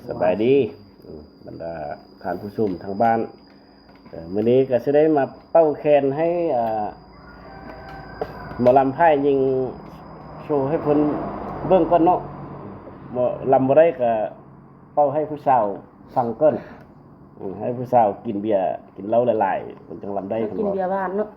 สบายดีบรรดาท่านผู้ชมทางบ้านมื้อนี้ก็จะได้มาเป้าแคนให้หมอลำไพ่ยิงโชว์ให้เพิ่นเบิ่งก่อนเนาะหมอลำบ่ได้ก็เป้าให้ผู้สาวฟังก่อนให้ผู้สาวกินเบียร์กินเหล้าหลายๆเพิ่นจังลำได้กินเบียร์บ้านเนาะ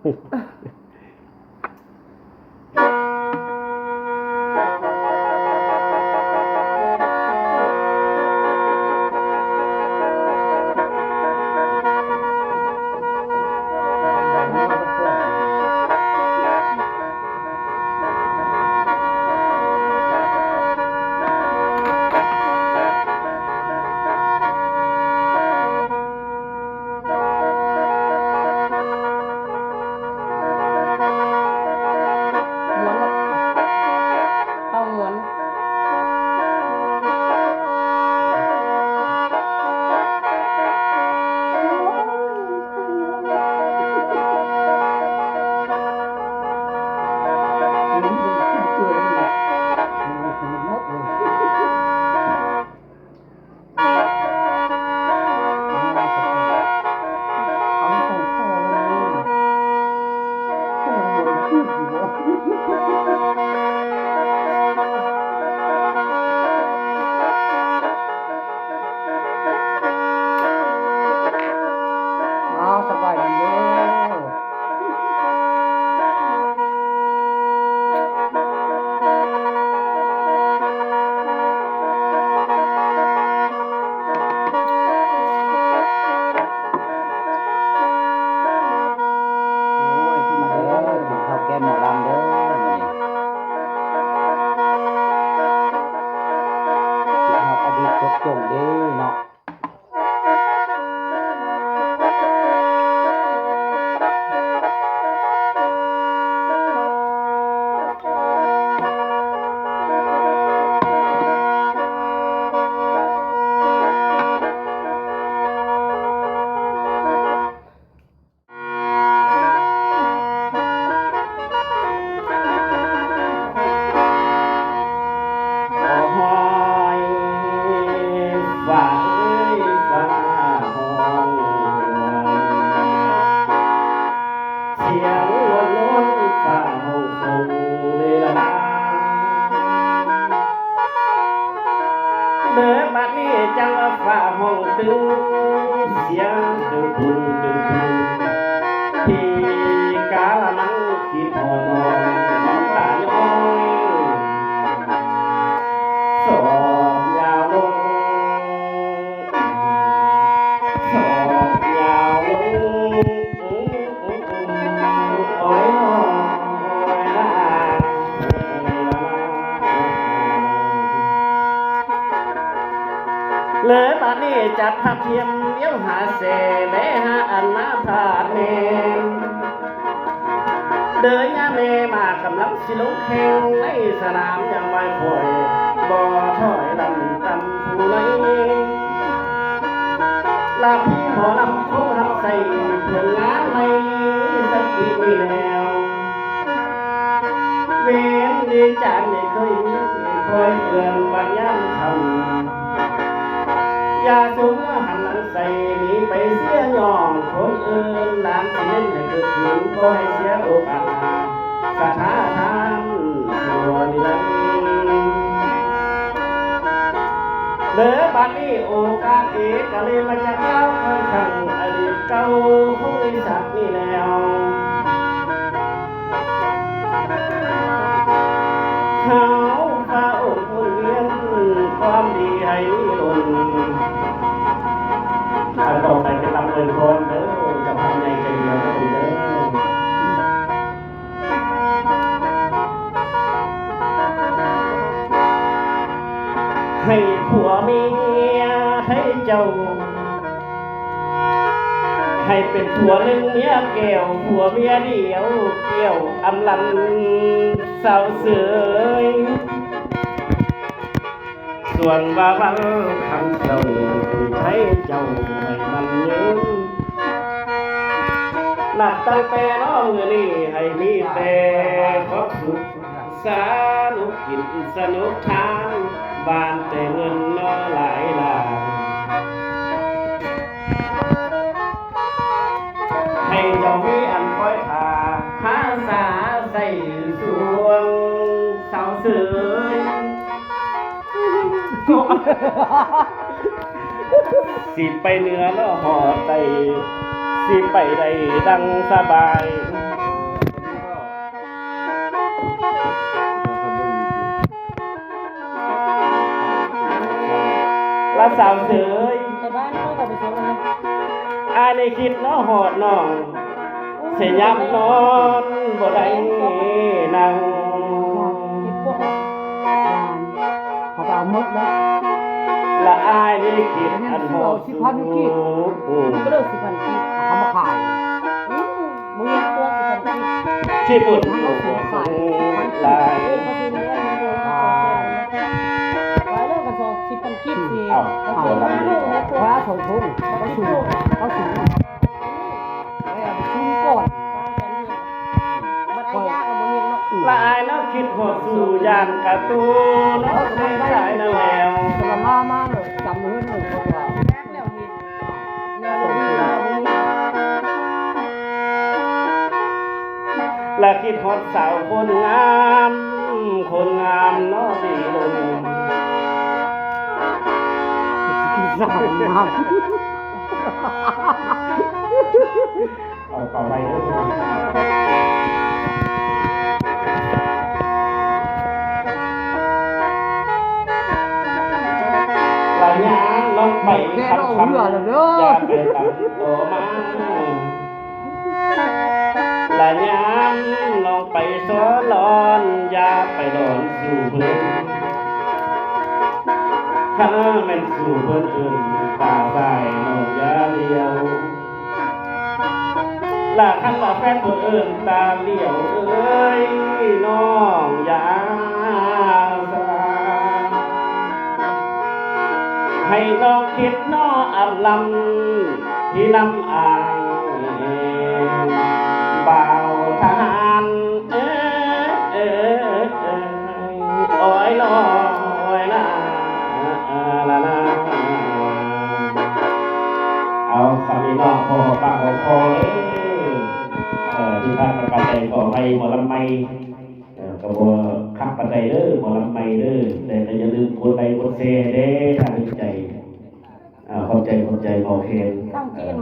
สบายดีเด้อจงดีเนาะเดินบัดนี้จังว่าฝ่าห้องตึงเสียงตึงตึงตึงตึงที่กาละมังที่พอนอนตาย้อยสอบยาวลงสอบยาวลงโอ้ยเลยบัดนี้จัดภาพเทียมเลี้ยวหาเสแลหาอันมาพาดเมเดินยาเมมากำลังสิลงแข่งในสนามยังไม่ค่อยบ่ถอยลำตำผู้ไหนลาพี่หมอลำคงทำใส่เพื่องานไม่สักทีไม่แล้วเว้นดีจานไม่เคยมีคอยเตือนบรรยามคำอย่าสูงหันหลังใส่หนีไปเสียย่องคนอื่นหลานเสียให้เกิดขึ้นก็ให้เสียโอกาสสถาทานตัวนิรันดร์เหลือบัดนี้โอกาสเอกเลยมาจากเล่าข้างขังอดีตเก่าคงได้สักนี่แล้วเขาฟ้าอกคนเวียนความดีให้ล้นต่อไปเป็นลำเอิญคนเด้อกับทำในใจเดียวกันเด้อให้ผัวเมียให้เจ้าให้เป็นผัวหนึ่งเมียแก้วผัวเมียเดียวเกี่ยวอำลันสาวเสือยส่วนว่าวันคำเจ้าให้เจ้าให้มันยืนนับตั้งแต่น้องนี่ให้มีแต่ความสุขสนุกกินสนุกทานบ้านแต่เงินน้อหลายหลาย สิไปเหนือแล้วหอดใดสิไปได้ดังสบายละสาวเสย แต่บ้านเขาก็ไปส่งนะ อายในคิดเนาะหอดน้องเสียยับนอนบ่ได้นั่ง เฮ็ดพวก เขาก็เอาหมดแล้ว ละอายในคิดอันหอดสู มันก็เลิก10,000กีบ เขามาขาย มึงเห็นตัว10,000กีบ ที่ปุ่นลาย เอ้ยมาซื้อเนื้อมันโดนไปเลิกกัน10,000กีบสิ เอา เอาตัวมาลูกนะตัว ฟ้าสองทุ่งเขาสูงเขาสูงไอ้เอาไปชุ่มก่อน มันอายากกับบ่เห็นเนาะ ละอายเนาะคิดหอดสู่ยานการ์ตูนเนาะไม่ได้นั่นแล้ว แต่ว่ามาเลยจำเนื้อหนึ่งคนว่า แรกแล้วเห็นแล้วบ่มีแล้วบ่มี และคิดฮอดสาวคนงามคนงามเนาะดีลง สาวงาม เอาต่อไปเด้อละยางลงไปคำอย่าไปตัดโตมาละยางลงไปซ้อนร้อนอย่าไปโดนสู่เพิ่นถ้าแม่นสู่เพิ่นอื่นตาใส่นองอย่าเลี้ยวละคันว่าแฟนคนอื่นตาเลี้ยวเอ้ยน้องอย่าสลาให้น้องคิดน้ออับลำที่นำอ่างบ่าวทหารโอ้ยน้อยนะละนะเอาสามีน้องพ่อป้าของพ่อเลยที่ท่านประกาศใจขอให้หมอลำไมกระบัวขับปัจจัยเด้อหมอลำไมเด้อแต่อย่าลืมคนใดคนเซ่เด้ทางใจขอบใจหมอเคน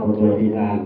ผู้ช่วยทีมงาน